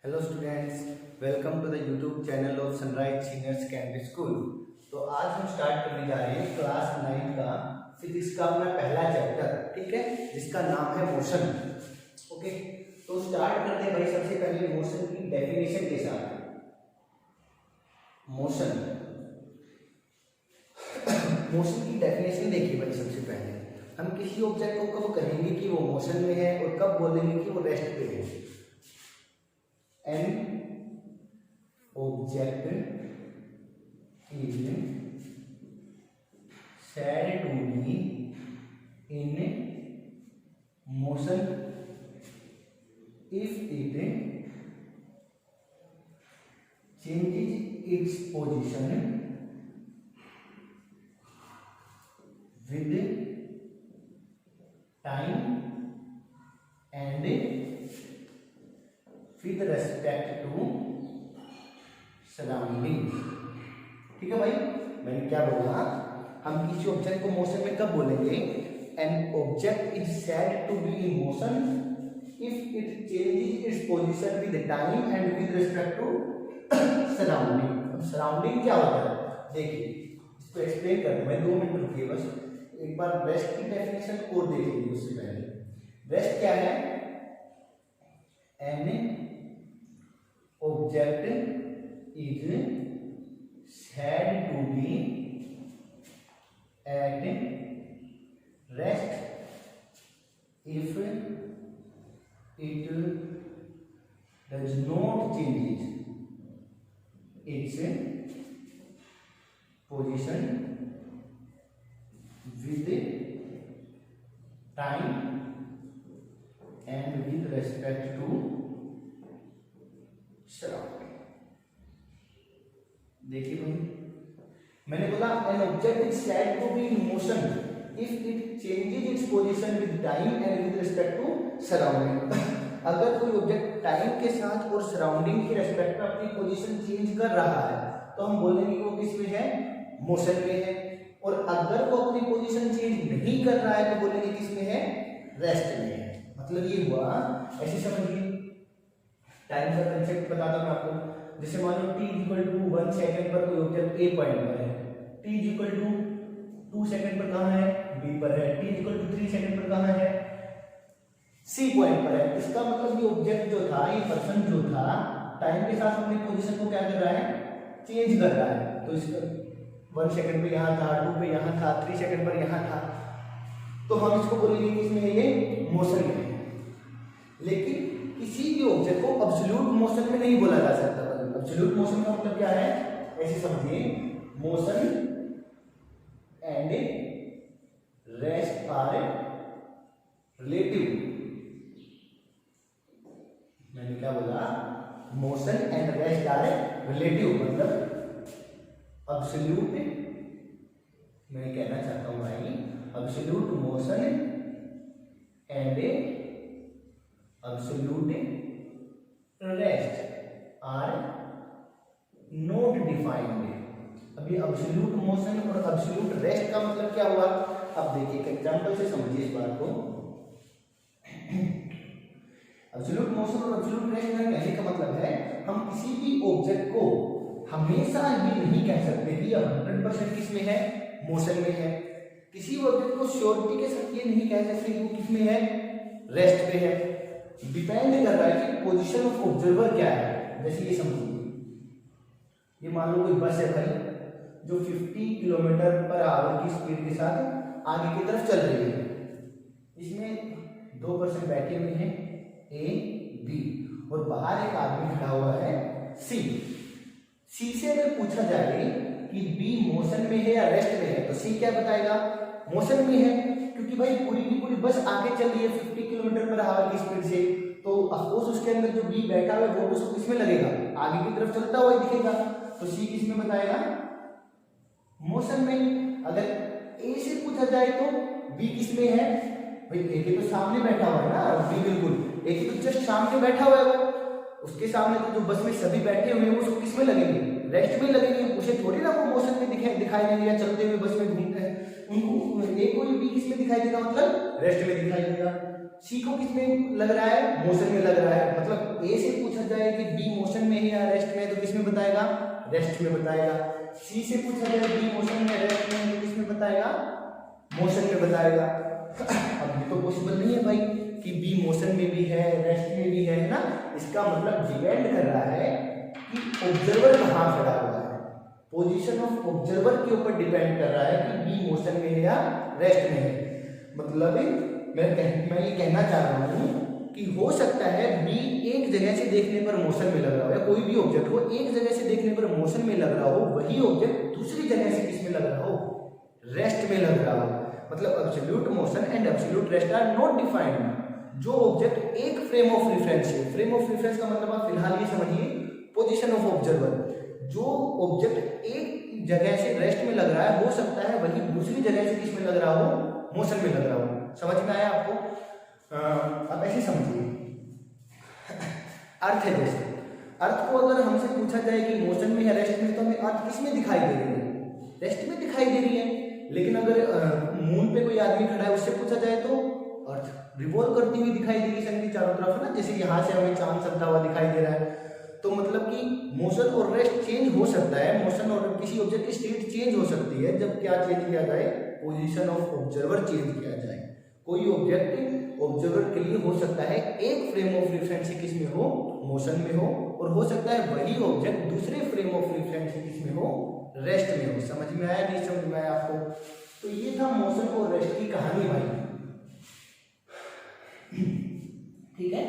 Hello students, welcome to the YouTube channel of Sunrise Senior Secondary School. तो आज हम start करने जा रहे हैं क्लास 9 का फिजिक्स का अपना पहला चैप्टर, ठीक है, जिसका नाम है मोशन। ओके, तो स्टार्ट करते हैं भाई सबसे पहले मोशन की डेफिनेशन के साथ। मोशन की डेफिनेशन देखिए भाई। सबसे पहले हम किसी ऑब्जेक्ट को कब कहेंगे कि वो मोशन में है और कब बोलेंगे कि वो रेस्ट पे है। An object is said to be in motion if it changes its position with time and with respect to surrounding। ठीक है भाई, मैंने क्या बोला, हम किसी ऑब्जेक्ट को मोशन में कब बोलेंगे। An object is said to be in motion if it changes its position with time and with respect to surrounding. अब सराउंडिंग क्या होता है, देखिए इसको एक्सप्लेन करते हैं। 2 मिनट रुकिए बस, एक बार रेस्ट की डेफिनेशन और देख लीजिए। उससे पहले रेस्ट क्या है। An object is said to be at rest if it does not change its position with time and with respect to surrounding. देखिए भाई, मैंने बोला an object is said to be in motion if it changes its position with time and with respect to surrounding. अगर कोई object time के साथ और surrounding के रिस्पेक्ट में अपनी पोजीशन चेंज कर रहा है तो हम बोलेंगे कि वो किस में है, मोशन में है। और अगर वो अपनी पोजीशन चेंज नहीं कर रहा है तो बोलेंगे किस में है, रेस्ट में है। मतलब ये हुआ, ऐसे समझिए। टाइम का कंसेप्ट बता दूं मैं आपको। जैसे मान लो t = 1 सेकंड पर कोई ऑब्जेक्ट a पॉइंट पर है, t = 2 सेकंड पर कहां है, b पर है, t = 3 सेकंड पर कहां है, c पॉइंट पर है। इसका मतलब ये ऑब्जेक्ट जो था, ये पर्सन जो था, टाइम के साथ अपनी पोजीशन को क्या कर रहा है, चेंज कर रहा है। तो इसका 1 सेकंड पे यहां था, 2 पे यहां था, 3 सेकंड पर यहां था, तो हम इसको बोलेंगे कि इसमें ये मोशन में है। लेकिन किसी भी ऑब्जेक्ट को एब्सोल्यूट मोशन में नहीं बोला जा सकता। एब्सोल्यूट मोशन का मतलब क्या है, ऐसे समझिए, motion and rest are relative. मैंने क्या बोला, motion and rest are relative, मतलब एब्सोल्यूट, मैं कहना चाहता हूं भाई, absolute motion and absolute rest are not defined। अभी absolute motion और absolute rest का मतलब क्या हुआ, अब देखिए एक एग्जांपल से समझिए इस बात को। absolute motion और absolute rest में कहने का मतलब है, हम किसी भी ऑब्जेक्ट को हमेशा ये नहीं कह सकते कि 100% किस में है, मोशन में है। किसी ऑब्जेक्ट को श्योरिटी के साथ ये नहीं कह सकते कि वो किस में है, रेस्ट पे है। डिपेंड कर रहा है कि पोजीशन ऑफ ऑब्जर्वर क्या है। जैसे ये समझिए, ये मान लो कोई बस है भाई जो 50 किलोमीटर/आवर की स्पीड के साथ आगे की तरफ चल रही है। इसमें 2 पर्सन बैठे हुए हैं, ए बी, और बाहर एक आदमी खड़ा हुआ है, सी। सी से अगर पूछा जाए कि बी मोशन में है या रेस्ट में है तो सी क्या बताएगा, मोशन में है, क्योंकि भाई पूरी की पूरी बस आगे चल रही है 50 किलोमीटर/आवर की स्पीड से। तो ऑफकोर्स उसके अंदर जो बी बैठा हुआ है वो उसको किसमें लगेगा, आगे की तरफ चलता हुआ ही दिखेगा। तो सी किसमें बताएगा, मोशन में। अगर ए से पूछा जाए तो बी किसमें है, भाई ए के तो सामने बैठा हुआ है ना, बी बिल्कुल ए के तो जस्ट सामने बैठा हुआ है वो। उसके सामने तो जो बस में सभी बैठे हुए हैं वो उसको किसमें लगेंगे, रेस्ट में लगेंगे। उसे थोड़ी ना वो मोशन में दिखाई देंगे या चलते हुए बस में घूमते हैं, उनको ए को बी किसमें दिखाई देगा, मतलब रेस्ट में दिखाई देगा। सी को किसमें लग रहा है, मोशन में लग रहा है। मतलब ए से पूछा जाए कि बी मोशन में है या रेस्ट में है तो किसमें बताएगा, रेस्ट में बताएगा। सी से पूछा जाए बी मोशन में रेस्ट में है तो किसमें बताएगा, मोशन में बताएगा। अब ये तो पॉसिबल नहीं है भाई कि बी मोशन में भी है रेस्ट में भी है ना। इसका मतलब डिपेंड कर रहा है कि ऑब्जर्वर कहाँ खड़ा हुआ है, पोजीशन ऑफ ऑब्जर्वर के ऊपर डिपेंड कर रहा है कि बी मोशन में है या रेस्ट में है। मतलब मैं ये कहना चाह रहा हूँ कि हो सकता है बी एक जगह से देखने पर मोशन में लग रहा हो, या कोई भी ऑब्जेक्ट हो एक जगह से देखने पर मोशन में लग रहा हो, वही ऑब्जेक्ट दूसरी जगह से किसमें लग रहा हो, रेस्ट में लग रहा हो। मतलब absolute motion and absolute rest are not defined. जो ऑब्जेक्ट एक फ्रेम ऑफ रेफरेंस है, फ्रेम ऑफ रेफरेंस का मतलब आप फिलहाल ये समझिए पोजीशन ऑफ ऑब्जर्वर। जो ऑब्जेक्ट एक जगह से रेस्ट में लग रहा है, हो सकता है वही दूसरी जगह से किसमें लग रहा हो, मोशन में लग रहा हो। समझ में आया आपको? आप ऐसे समझिए, अर्थ है जैसे, अर्थ को अगर हमसे पूछा जाए कि मोशन में या रेस्ट में, तो हमें अर्थ किसमें दिखाई दे रही है, रेस्ट में दिखाई दे रही है। लेकिन अगर मून पे कोई आदमी खड़ा है उससे पूछा जाए तो अर्थ रिवॉल्व करती हुई दिखाई दे रही है चारों तरफ, है ना। जैसे यहाँ से हमें चांद चलता हुआ दिखाई दे रहा है, तो मतलब कि मोशन और रेस्ट चेंज हो सकता है, मोशन और किसी ऑब्जेक्ट की स्टेट चेंज हो सकती है जब क्या चेंज किया जाए, पोजीशन ऑफ ऑब्जर्वर चेंज किया जाए। कोई ऑब्जेक्ट ऑब्जर्वर के लिए हो सकता है एक फ्रेम ऑफ रेफरेंस से किसमें हो, मोशन में हो, और हो सकता है वही ऑब्जेक्ट दूसरे फ्रेम ऑफ रेफरेंस से किसमें हो, रेस्ट में हो। समझ में आया, नहीं समझ में आया आपको? तो ये था मोशन और रेस्ट की कहानी भाई, ठीक है।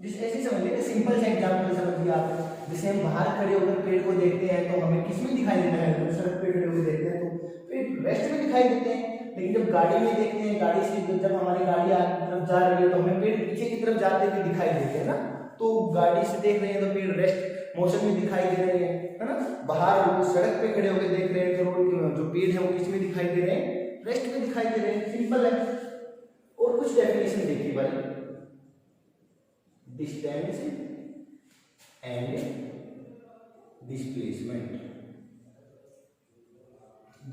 जिस ऐसे समझ लेते, सिंपल सा एग्जांपल समझिए आप। जैसे हम बाहर खड़े होकर पेड़ को देखते हैं तो हमें किसमें दिखाई देता है, जब सड़क पे खड़े होकर देखते हैं तो पेड़ रेस्ट में दिखाई देते हैं। लेकिन जब गाड़ी में देखते हैं, गाड़ी से जब हमारी गाड़ी आगे तरफ जा रही है तो हमें पेड़ पीछे की तरफ जाते हुए दिखाई देते हैं ना। तो गाड़ी से देख रहे हैं तो पेड़ रेस्ट मोशन में दिखाई दे रहे हैं, है ना। बाहर सड़क पे खड़े होकर देख रहे हैं तो रोड जो पेड़ है वो किसमें दिखाई दे रहे हैं, रेस्ट में दिखाई दे रहे हैं। सिंपल है। और कुछ डेफिनेशन देखिए भाई, distance and displacement,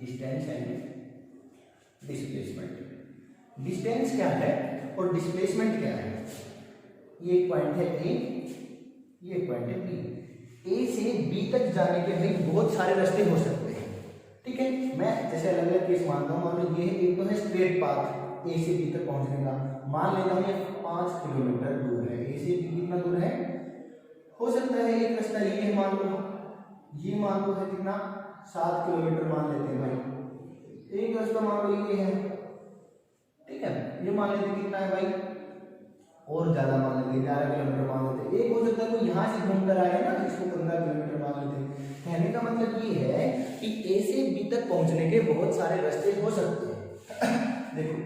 distance and displacement. Distance क्या है और डिस्प्लेसमेंट क्या है? ये पॉइंट है ए, ये पॉइंट है बी। ए से बी तक जाने के भाई बहुत सारे रास्ते हो सकते हैं, ठीक है। मैं जैसे अलग अलग केस मानता हूँ। मान लो ये एक तो है स्ट्रेट पाथ ए से बी तक पहुंचने का, मान लेता हूँ ये 5 किलोमीटर दूर है। ए से बी कितना दूर है, हो सकता है एक रास्ता ये है, मान लो ये मान लो है कितना 7 किलोमीटर मान लेते हैं भाई। एक रास्ता मान लो ये है, ठीक है। ये मान लेते हैं कितना है भाई, और ज्यादा मान लेते हैं 11 किलोमीटर मान लेते हैं। एक हो सकता है कोई यहाँ से घूमकर आया है ना, इसको 15 किलोमीटर मान लेते हैं। कहने का मतलब ये है कि ए से बी तक पहुंचने के बहुत सारे रास्ते हो सकते हैं। देखो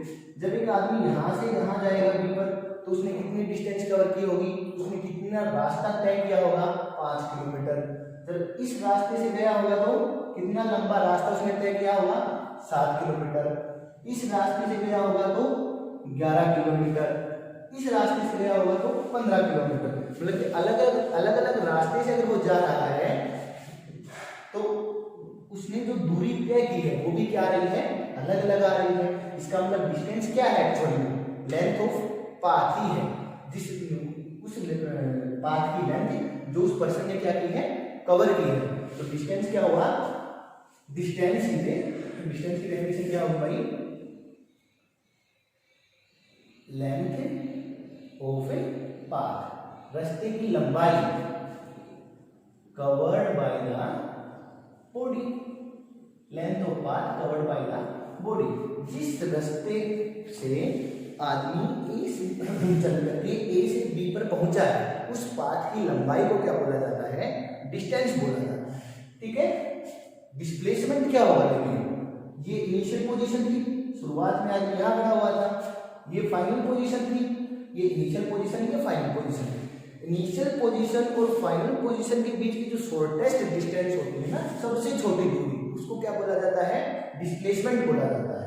जब एक आदमी यहाँ से यहाँ जाएगा बी पर, तो उसने कितनी डिस्टेंस कवर की होगी, उसने कितना रास्ता तय किया होगा, 5 किलोमीटर। जब इस रास्ते से गया होगा तो कितना लंबा रास्ता उसने तय किया होगा, 7 किलोमीटर। इस रास्ते से गया होगा तो 11 किलोमीटर, इस रास्ते से गया होगा तो 15 किलोमीटर। मतलब कि अलग अलग रास्ते से अगर वो जा रहा है तो उसने जो दूरी तय की है वो भी क्या आ रही है, अलग अलग आ रही है। इसका मतलब डिस्टेंस क्या है, एक्चुअली लेंथ ऑफ पाथ ही है, जिस उस पाथ की लेंथ जो उस पर्सन ने क्या की है, कवर की है। तो डिस्टेंस क्या हुआ, डिस्टेंस की डेफिनेशन क्या होगी भाई, लेंथ ऑफ ए पाथ, रास्ते की लंबाई covered by the body, length of path covered by the body. जिस रास्ते से आदमी ए से चल करके ए से बी पर पहुंचा है, उस पाथ की लंबाई को क्या बोला जाता है, डिस्टेंस बोला जाता है, ठीक है। डिस्प्लेसमेंट क्या होगा, देखिए ये इनिशियल पोजीशन थी, शुरुआत में आदमी यहाँ खड़ा हुआ था, ये फाइनल पोजीशन थी, ये इनिशियल पोजीशन, ये फाइनल पोजीशन। इनिशियल पोजीशन और फाइनल पोजीशन के बीच की जो शॉर्टेस्ट डिस्टेंस होती है ना, सबसे छोटी दूरी, उसको क्या बोला जाता है, डिस्प्लेसमेंट बोला जाता है।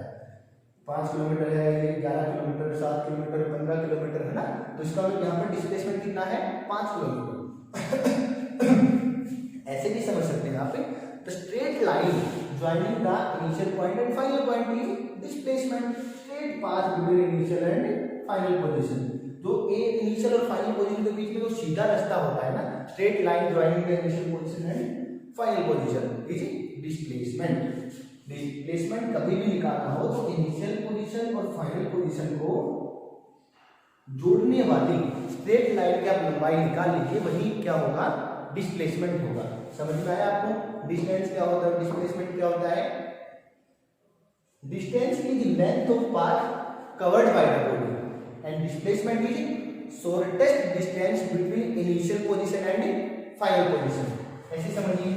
5 किलोमीटर है, 11 किलोमीटर, 7 किलोमीटर, 15 किलोमीटर है ना, तो इसका मतलब यहाँ पर डिस्प्लेसमेंट कितना है, 5 किलोमीटर। ऐसे भी समझ सकते हैं यहाँ पे, the straight line joining the initial point and final point is displacement, straight path between initial and final position. जो ए इनिशियल और फाइनल पोजीशन के बीच में जो सीधा रास्ता होता है ना, straight line joining the initial position and final position is displacement. Displacement कभी भी निकालना हो तो इनिशियल पोजीशन और फाइनल पोजीशन को जोड़ने वाली स्ट्रेट लाइन की आप लंबाई निकाल लीजिए, वही क्या होगा, डिस्प्लेसमेंट होगा। समझ में आया आपको? डिस्टेंस क्या होता है, डिस्प्लेसमेंट क्या होता है? Distance is length of path covered by the body and displacement is shortest distance between initial position and final position. ऐसे समझिए।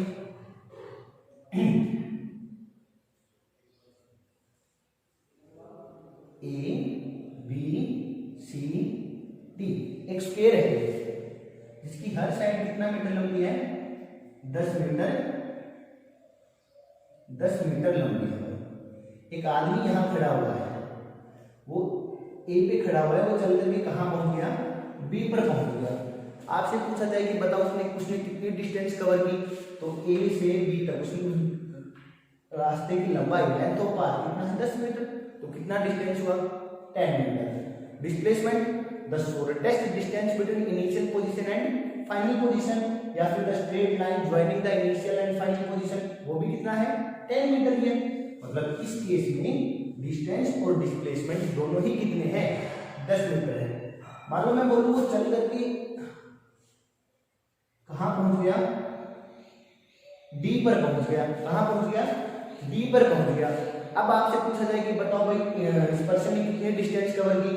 ए बी सी डी एक स्क्वायर है जिसकी हर साइड कितना मीटर लंबी है, 10 मीटर लंबी है। एक आदमी यहां खड़ा हुआ है, वो ए पे खड़ा हुआ है, वो चल करके कहां पहुंच गया, बी पर पहुंच गया। आपसे पूछा जाए कि बताओ उसने कितनी डिस्टेंस कवर की, तो ए से बी तक उसने रास्ते की लंबाई लेंथ ऑफ पाथ कितना है, 10 मीटर। तो कितना डिस्टेंस हुआ, 10 metre. Displacement the shortest distance between initial position and final position, या फिर the straight line joining the initial and final position, वो भी कितना है, 10 मीटर ही है। मतलब इस केस में डिस्टेंस और डिस्प्लेसमेंट दोनों ही कितने हैं, 10 मीटर है। मान लो मैं बोलूं वो चल करके कहां पहुंच गया, डी पर पहुंच गया। कहां पहुंच गया, डी पर पहुंच गया। अब आपसे पूछा जाए कि बताओ भाई इस पर्सन ने कितनी डिस्टेंस कवर की,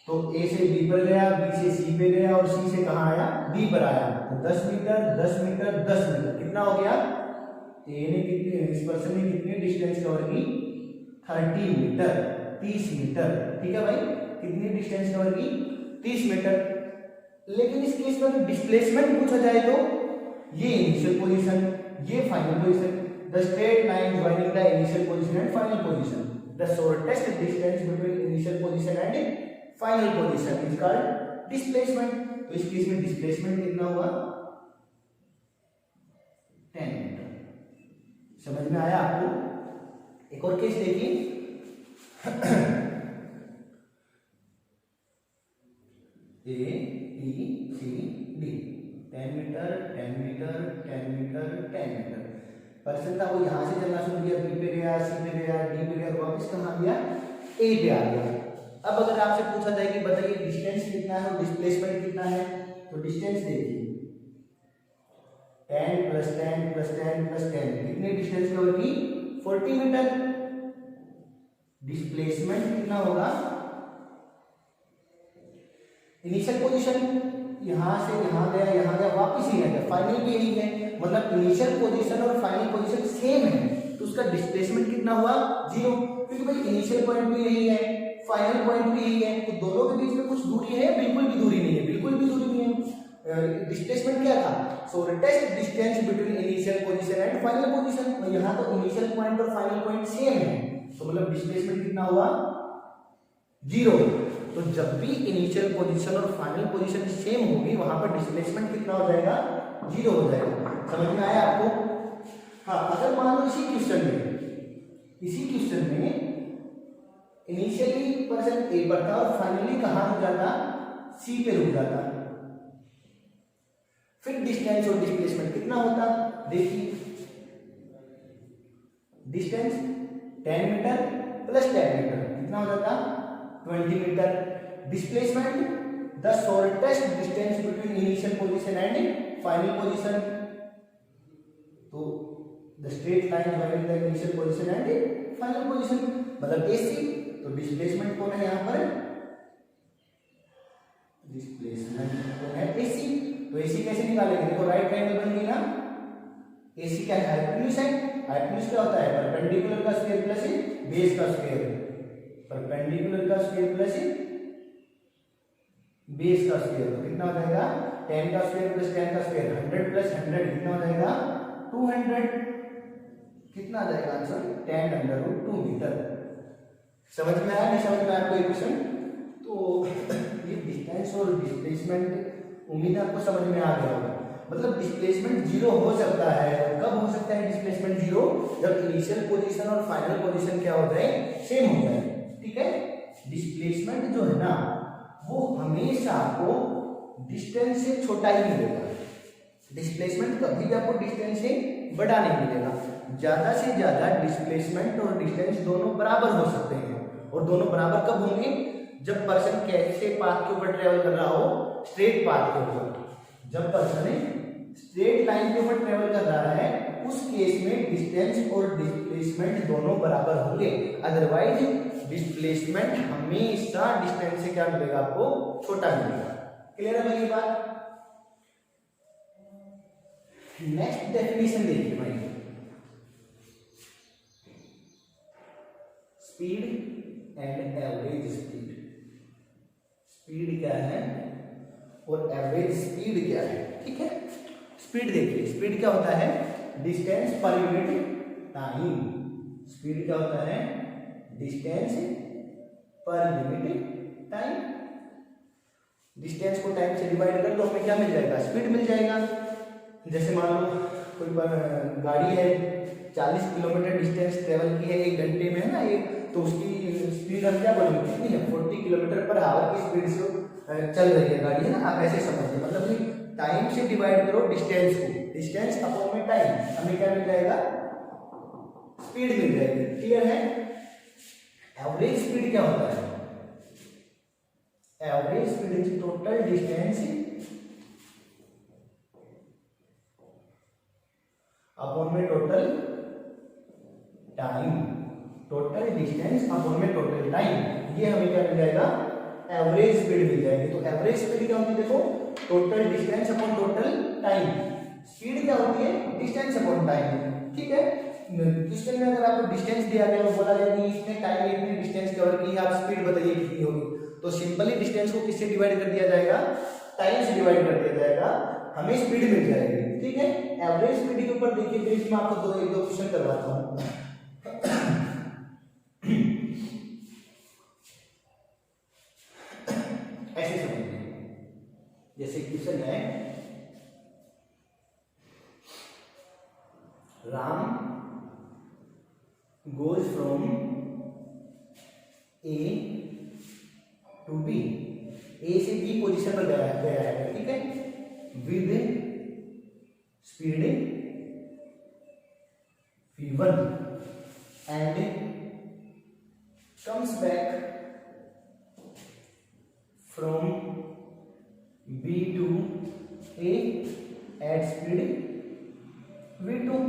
तो ए से बी पर गया, बी से सी पे गया और सी से कहां आया, डी पर आया। तो 10 मीटर 10 मीटर 10 मीटर कितना हो गया, ए ने कितनी, इस पर्सन ने कितनी डिस्टेंस कवर की, 30 मीटर, 30 मीटर। ठीक है भाई, कितनी डिस्टेंस कवर की, 30 मीटर। लेकिन इस केस में डिस्प्लेसमेंट पूछा जाए तो ये इनिशियल पोजीशन, ये final position, the straight line joining the initial position and final position, the shortest distance between initial position and final position is called displacement. तो इस केस में डिस्प्लेसमेंट कितना हुआ, 10 मीटर। समझ में आया आपको? एक और केस देखिए। A B C D, 10 metre 10 metre 10 metre 10 metre. Person था वो यहां से चलना शुरू किया, बी पे गया, सी पे गया, डी पे गया, वापस कहां गया, ए पे आ गया। अब अगर आपसे पूछा जाए कि बताइए डिस्टेंस कितना है और डिस्प्लेसमेंट कितना है, तो डिस्टेंस देखिए 10 + 10 + 10 + 10 कितनी डिस्टेंस कवर की, 40 मीटर। डिस्प्लेसमेंट कितना होगा, इनिशियल पोजीशन यहां से यहां गया, वापस ही आ गया, फाइनल भी यही है। मतलब इनिशियल पोजीशन और फाइनल पोजीशन सेम है, तो उसका डिस्प्लेसमेंट कितना हुआ, 0। क्योंकि भाई इनिशियल पॉइंट भी यही है, फाइनल पॉइंट भी यही है, तो दोनों के बीच में कुछ दूरी है, बिल्कुल भी दूरी नहीं है, बिल्कुल भी दूरी नहीं है। डिस्प्लेसमेंट क्या था, shortest distance between initial position and final position. तो यहाँ तो इनिशियल पॉइंट और फाइनल पॉइंट सेम है, तो मतलब डिस्प्लेसमेंट कितना हुआ, 0। तो जब भी इनिशियल पोजीशन और फाइनल पोजीशन सेम होगी, वहां पर डिस्प्लेसमेंट कितना हो जाएगा, 0 हो जाएगा। समझ में आया आपको? हाँ, अगर मान लो इसी क्वेश्चन में इनिशियली पर्सन ए पर था और फाइनली कहां रुक जाता, सी पे रुक जाता, फिर डिस्टेंस और डिस्प्लेसमेंट कितना होता, देखिए डिस्टेंस 10 मीटर + 10 मीटर कितना हो जाता, 20 metre. Displacement the shortest distance between initial position and final position, तो the straight line joining the initial position and final position, मतलब एसी। तो डिस्प्लेसमेंट कौन है यहाँ पर, डिस्प्लेसमेंट कौन है, एसी। तो एसी कैसे निकालेंगे, देखो राइट ट्रायंगल बन गई ना, एसी क्या है, हाइपोटेन्यूज है। हाइपोटेन्यूज क्या होता है, परपेंडिकुलर का स्क्वायर प्लस बेस का स्क्वायर, परपेंडिकुलर का स्क्वायर प्लस बेस का स्क्वायर। तो कितना हो जाएगा, 10 का स्क्वायर + 10 का स्क्वायर, 100 + 100 कितना हो जाएगा, 200। कितना आ जाएगा आंसर, 10√2 मीटर। समझ में आया, नहीं समझ में आया कोई क्वेश्चन? तो ये डिस्टेंस और डिस्प्लेसमेंट उम्मीद है आपको समझ में आ गया होगा। मतलब डिस्प्लेसमेंट 0 हो सकता है, कब हो सकता है डिस्प्लेसमेंट 0, जब इनिशियल पोजीशन और फाइनल पोजीशन क्या हो जाए, सेम हो जाए। ठीक है, डिस्प्लेसमेंट जो है ना वो हमेशा आपको डिस्टेंस से छोटा ही मिलेगा। डिस्प्लेसमेंट कभी भी आपको डिस्टेंस से बड़ा नहीं मिलेगा। ज्यादा से ज्यादा डिस्प्लेसमेंट और डिस्टेंस दोनों बराबर हो सकते हैं, और दोनों बराबर कब होंगे, जब पर्सन कैसे पाथ के ऊपर ट्रेवल कर रहा हो, स्ट्रेट पाथ के ऊपर। जब पर्सन स्ट्रेट लाइन के ऊपर ट्रेवल कर रहा है उस केस में डिस्टेंस और डिस्प्लेसमेंट दोनों बराबर होंगे। अदरवाइज डिस्प्लेसमेंट हमेशा डिस्टेंस से क्या मिलेगा, आपको छोटा मिलेगा। क्लियर है भाई ये बात। नेक्स्ट डेफिनेशन देखिए भाई, speed and average speed. Speed क्या है और एवरेज स्पीड क्या है, ठीक है। स्पीड देखिए, स्पीड क्या होता है, distance per unit time. Speed क्या होता है, distance per unit time. Distance को टाइम से डिवाइड कर दो, हमें क्या मिल जाएगा, स्पीड मिल जाएगा। जैसे मान लो कोई गाड़ी है 40 किलोमीटर डिस्टेंस ट्रेवल की है 1 घंटे में, है ना, तो उसकी स्पीड हम क्या बोलेंगे, कितनी है, 40 किलोमीटर पर आवर की स्पीड से चल रही है गाड़ी, है ना। आप ऐसे समझिए, मतलब कि टाइम से डिवाइड करो डिस्टेंस को, डिस्टेंस अपॉन में टाइम, हमें क्या मिल जाएगा, स्पीड मिल जाएगी। क्लियर है। एवरेज स्पीड क्या होता है, average speed is total distance upon में total time. Total distance upon में टोटल टाइम, ये हमें क्या मिल जाएगा, एवरेज स्पीड मिल जाएगी। तो एवरेज स्पीड क्या होती है, देखो, total distance upon total time. Speed क्या होती है, डिस्टेंस अपॉन टाइम, ठीक है। क्वेश्चन में अगर आपको डिस्टेंस दिया गया और बोला गया कि इतने टाइम में इतनी डिस्टेंस कवर की, आप स्पीड बताइए कितनी होगी, तो सिंपली डिस्टेंस को किससे डिवाइड कर दिया जाएगा, टाइम से डिवाइड कर दिया जाएगा, हमें स्पीड मिल जाएगी, ठीक है। एवरेज स्पीड के ऊपर देखिए, तो इसमें आपको एक दो क्वेश्चन करवाता हूँ। ऐसे समझिए, जैसे क्वेश्चन है, Ram goes from A to B, A से B पोजीशन पर गया है, ठीक है, with speed v1 and comes back from B to A at speed v2,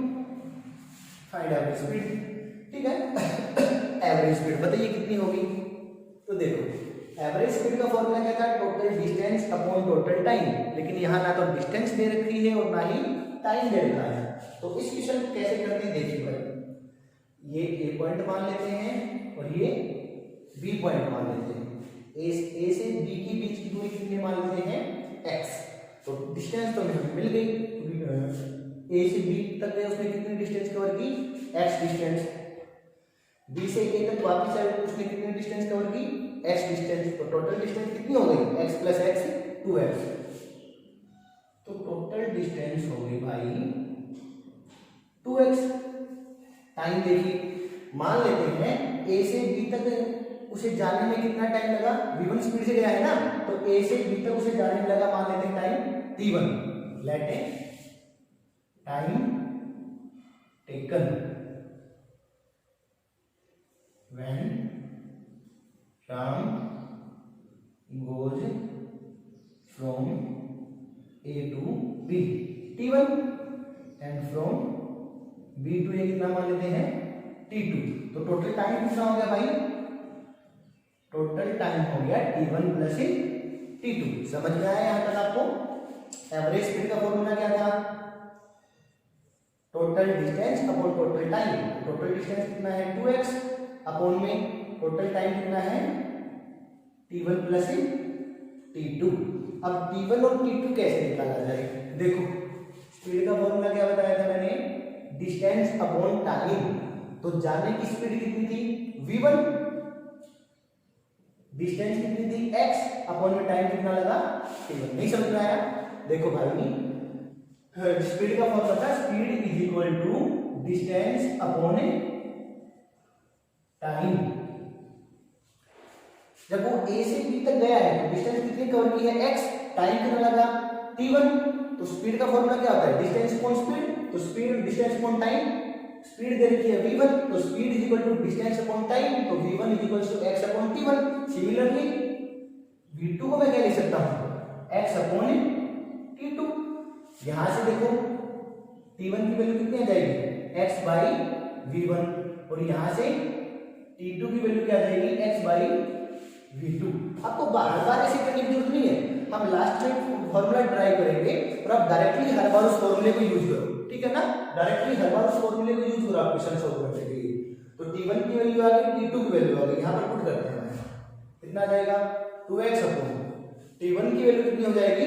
find average speed, ठीक है। एवरेज स्पीड बताइए कितनी होगी, तो देखो एवरेज स्पीड का फॉर्मूला क्या था, total distance upon total time, लेकिन यहाँ ना तो डिस्टेंस दे रखी है और ना ही टाइम दे रखा है। तो इस क्वेश्चन को कैसे करते हैं देखिए भाई, ये ए पॉइंट मान लेते हैं और ये बी पॉइंट मान लेते हैं। ए से बी की बीच की दूरी कितनी मान लेते हैं, एक्स। तो डिस्टेंस तो हमें मिल गई, ए से बी तक गए, उसने कितनी डिस्टेंस कवर की, एक्स डिस्टेंस। बी से ए तक वापस आए, उसने कितनी डिस्टेंस कवर की, एक्स डिस्टेंस। तो टोटल डिस्टेंस कितनी हो गई, एक्स प्लस एक्स 2x। तो टोटल डिस्टेंस हो गई भाई 2x। टाइम देखिए, मान लेते हैं ए से बी तक उसे जाने में कितना टाइम लगा, v1 स्पीड से गया है ना, तो ए से बी तक उसे जाने में लगा, मान लेते हैं time t1। Let it time taken when Ram goes from A to B, t1, and from B to A कितना मान लेते हैं, t2। तो टोटल टाइम कितना हो गया भाई, टोटल टाइम हो गया t1 प्लस t2। समझ में आया यहां तक आपको। एवरेज स्पीड का फॉर्मूला क्या था, total distance upon total time. Total distance कितना है 2x, अपॉन में टोटल टाइम कितना है t1 प्लस t2। अब t1 और t2 कैसे निकाला जाए, देखो स्पीड का फॉर्मूला क्या बताया था मैंने, डिस्टेंस अपॉन टाइम। तो जाने की स्पीड कितनी थी v1, डिस्टेंस कितनी थी x, अपॉन में टाइम कितना लगा t1। नहीं समझ में आया, देखो भाई स्पीड का फॉर्मूला था, speed is equal to distance upon time. जब वो ए से बी तक गया है तो डिस्टेंस कितनी कवर की है x, टाइम कितना लगा t1। तो स्पीड का फॉर्मूला क्या होता है, डिस्टेंस अपॉन स्पीड। तो speed distance upon time, speed दे रखी है v1 तो speed is equal to distance upon time, तो v1 is equal to x upon t1। Similarly v2 को मैं क्या लिख सकता हूं, x अपॉन t2। यहां से देखो t1 की वैल्यू कितनी आ जाएगी, x बाई v1, और यहां से t2 की वैल्यू क्या आ जाएगी, x बाई v2। आपको बार बार ऐसे करने की जरूरत नहीं है, हम लास्ट में फॉर्मूला ट्राई करेंगे और आप डायरेक्टली हर बार उस फॉर्मूले को यूज करो, ठीक है ना। डायरेक्टली हर बार उस फॉर्मूले को यूज करो आप क्वेश्चन सॉल्व करने के लिए। तो t1 की वैल्यू आ गई, t2 की वैल्यू आ गई, यहां पर पुट करते हैं, कितना आ जाएगा 2x अपॉन t1 की वैल्यू कितनी हो जाएगी,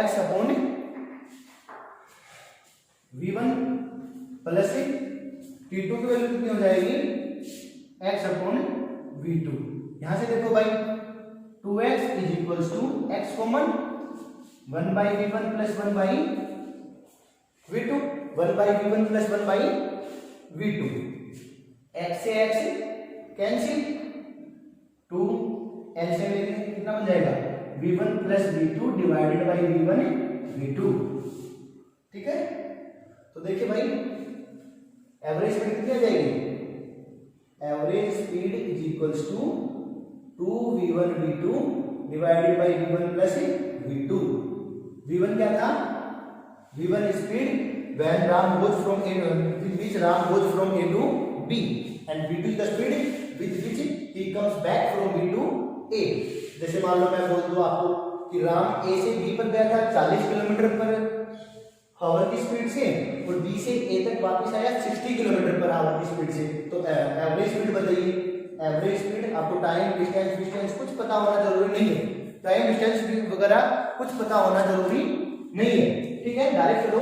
x upon v1 plus t2 की वैल्यू कितनी हो जाएगी, x अपॉन v2। यहां से देखो भाई 2x is equals to x common 1 by v1 plus 1 by v2, 1 by v1 plus 1 by v2। x से x कैंसिल, 2 एलसीएम लेते हैं कितना बन जाएगा, v1 plus v2 divided by v1 v2, ठीक है। तो देखिए भाई एवरेज स्पीड कितनी आ जाएगी, average speed is equals to 2v1 v2 divided by v1 plus v2। v1 क्या था, v1 speed when Ram goes from a with which ram goes from a to b and v2 is the speed with which he comes back from b to a। जैसे मान लो मैं बोल दूं आपको कि Ram a से b पर गया था 40 किलोमीटर पर आवर की स्पीड से और b से a तक वापस आया 60 किलोमीटर पर आवर की स्पीड से, तो एवरेज स्पीड बताइए। एवरेज स्पीड आपको टाइम डिस्टेंस कुछ पता होना जरूरी नहीं है, टाइम डिस्टेंस वगैरह कुछ पता होना जरूरी नहीं है, ठीक है। डायरेक्ट करो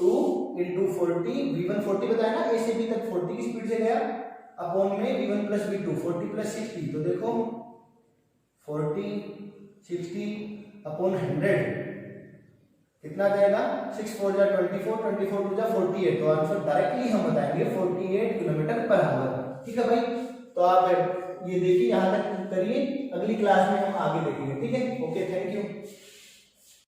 2 इंटू 40, v1 40 बताया ना, a से b तक 40 की स्पीड से गया, अपॉन में v1 प्लस v2 40 प्लस 60, तो देखो 40 60 अपॉन 100 कितना जाएगा, 6 4 जा 24 24 2 जा 48, तो आंसर डायरेक्टली हम बताएंगे 48 किलोमीटर पर आवर, ठीक है भाई। तो आप ये देखिए यहां तक करिए, अगली क्लास में हम आगे देखेंगे, ठीक है। Okay, thank you.